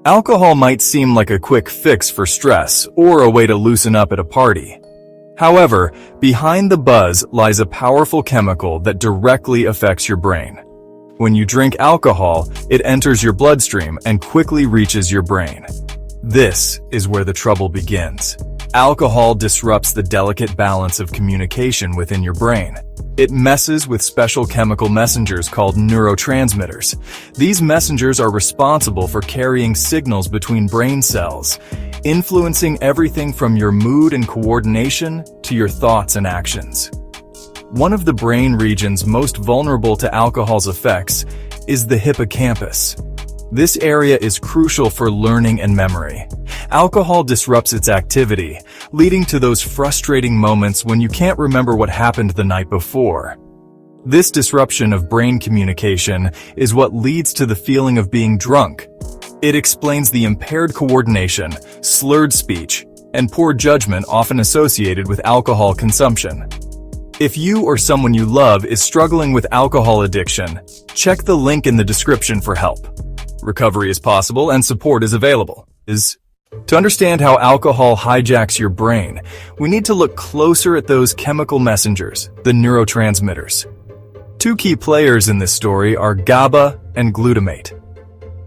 Alcohol might seem like a quick fix for stress or a way to loosen up at a party. However, behind the buzz lies a powerful chemical that directly affects your brain. When you drink alcohol, it enters your bloodstream and quickly reaches your brain. This is where the trouble begins. Alcohol disrupts the delicate balance of communication within your brain. It messes with special chemical messengers called neurotransmitters. These messengers are responsible for carrying signals between brain cells, influencing everything from your mood and coordination to your thoughts and actions. One of the brain regions most vulnerable to alcohol's effects is the hippocampus. This area is crucial for learning and memory. Alcohol disrupts its activity, leading to those frustrating moments when you can't remember what happened the night before. This disruption of brain communication is what leads to the feeling of being drunk. It explains the impaired coordination, slurred speech, and poor judgment often associated with alcohol consumption. If you or someone you love is struggling with alcohol addiction, check the link in the description for help. Recovery is possible and support is available. To understand how alcohol hijacks your brain, we need to look closer at those chemical messengers, the neurotransmitters. Two key players in this story are GABA and glutamate.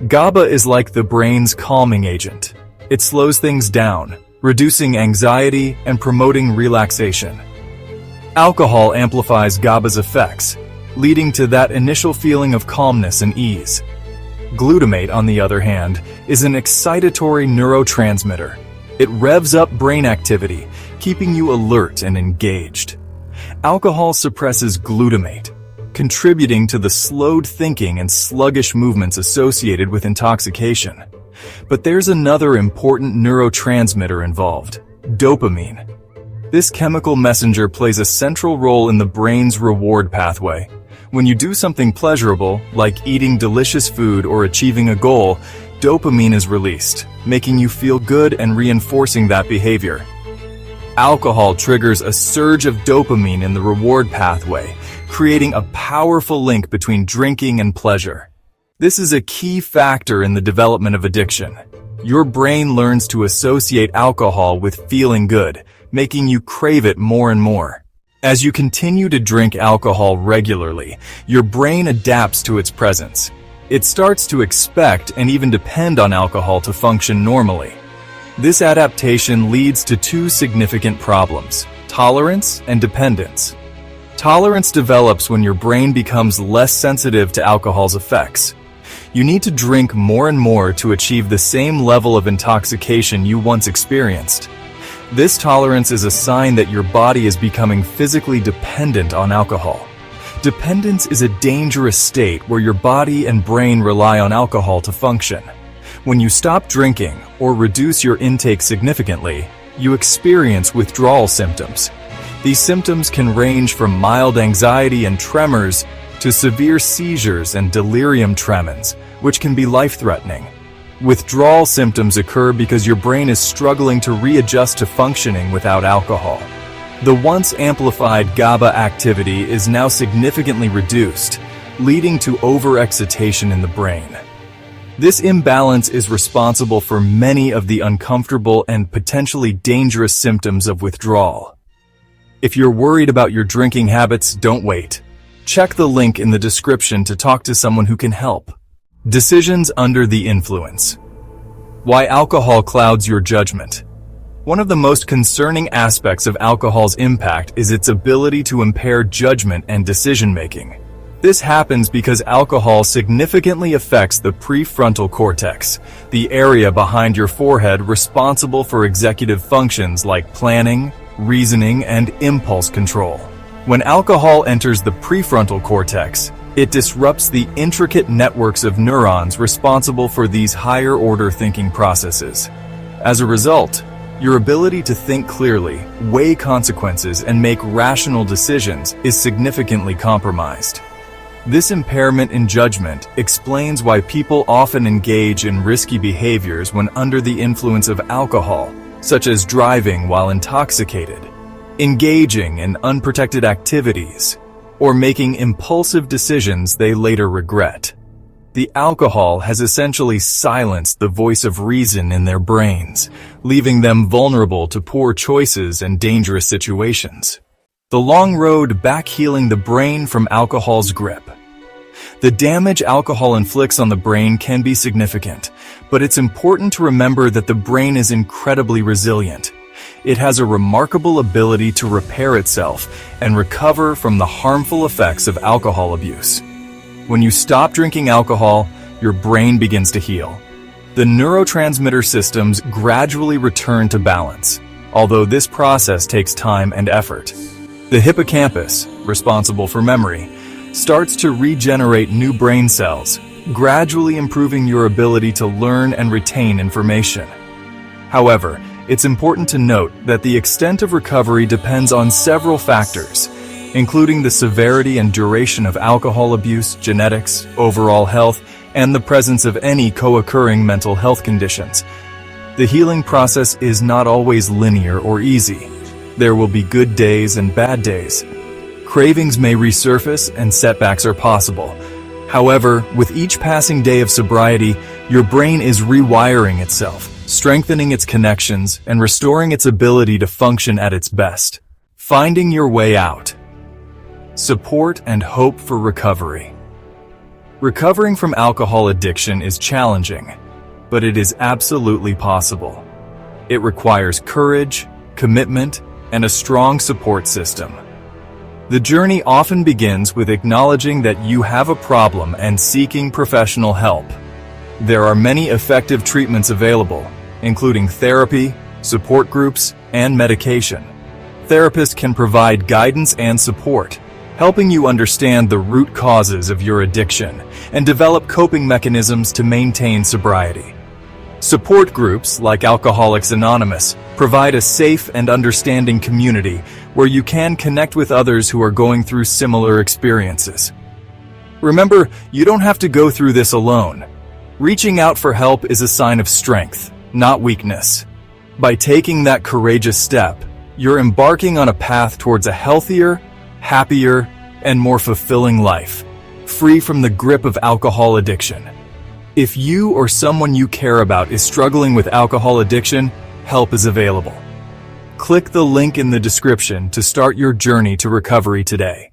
GABA is like the brain's calming agent. It slows things down, reducing anxiety and promoting relaxation. Alcohol amplifies GABA's effects, leading to that initial feeling of calmness and ease. Glutamate, on the other hand, is an excitatory neurotransmitter. It revs up brain activity, keeping you alert and engaged. Alcohol suppresses glutamate, contributing to the slowed thinking and sluggish movements associated with intoxication. But there's another important neurotransmitter involved: dopamine. This chemical messenger plays a central role in the brain's reward pathway. When you do something pleasurable, like eating delicious food or achieving a goal, dopamine is released, making you feel good and reinforcing that behavior. Alcohol triggers a surge of dopamine in the reward pathway, creating a powerful link between drinking and pleasure. This is a key factor in the development of addiction. Your brain learns to associate alcohol with feeling good, making you crave it more and more. As you continue to drink alcohol regularly, your brain adapts to its presence. It starts to expect and even depend on alcohol to function normally. This adaptation leads to two significant problems: tolerance and dependence. Tolerance develops when your brain becomes less sensitive to alcohol's effects. You need to drink more and more to achieve the same level of intoxication you once experienced. This tolerance is a sign that your body is becoming physically dependent on alcohol. Dependence is a dangerous state where your body and brain rely on alcohol to function. When you stop drinking or reduce your intake significantly, you experience withdrawal symptoms. These symptoms can range from mild anxiety and tremors to severe seizures and delirium tremens, which can be life-threatening. Withdrawal symptoms occur because your brain is struggling to readjust to functioning without alcohol. The once amplified GABA activity is now significantly reduced, leading to overexcitation in the brain. This imbalance is responsible for many of the uncomfortable and potentially dangerous symptoms of withdrawal. If you're worried about your drinking habits, don't wait. Check the link in the description to talk to someone who can help. Decisions under the influence. Why alcohol clouds your judgment. One of the most concerning aspects of alcohol's impact is its ability to impair judgment and decision-making. This happens because alcohol significantly affects the prefrontal cortex, the area behind your forehead responsible for executive functions like planning, reasoning, and impulse control. When alcohol enters the prefrontal cortex, it disrupts the intricate networks of neurons responsible for these higher-order thinking processes. As a result, your ability to think clearly, weigh consequences, and make rational decisions is significantly compromised. This impairment in judgment explains why people often engage in risky behaviors when under the influence of alcohol, such as driving while intoxicated, engaging in unprotected activities, or making impulsive decisions they later regret. The alcohol has essentially silenced the voice of reason in their brains, leaving them vulnerable to poor choices and dangerous situations. The long road back: healing the brain from alcohol's grip. The damage alcohol inflicts on the brain can be significant, but it's important to remember that the brain is incredibly resilient. It has a remarkable ability to repair itself and recover from the harmful effects of alcohol abuse. When you stop drinking alcohol, your brain begins to heal. The neurotransmitter systems gradually return to balance, although this process takes time and effort. The hippocampus, responsible for memory, starts to regenerate new brain cells, gradually improving your ability to learn and retain information. However, it's important to note that the extent of recovery depends on several factors, including the severity and duration of alcohol abuse, genetics, overall health, and the presence of any co-occurring mental health conditions. The healing process is not always linear or easy. There will be good days and bad days. Cravings may resurface and setbacks are possible. However, with each passing day of sobriety, your brain is rewiring itself, strengthening its connections, and restoring its ability to function at its best. Finding your way out. Support and hope for recovery. Recovering from alcohol addiction is challenging, but it is absolutely possible. It requires courage, commitment, and a strong support system. The journey often begins with acknowledging that you have a problem and seeking professional help. There are many effective treatments available, including therapy, support groups, and medication. Therapists can provide guidance and support, helping you understand the root causes of your addiction and develop coping mechanisms to maintain sobriety. Support groups like Alcoholics Anonymous provide a safe and understanding community where you can connect with others who are going through similar experiences. Remember, you don't have to go through this alone. Reaching out for help is a sign of strength, not weakness. By taking that courageous step, you're embarking on a path towards a healthier, happier, and more fulfilling life, free from the grip of alcohol addiction. If you or someone you care about is struggling with alcohol addiction, help is available. Click the link in the description to start your journey to recovery today.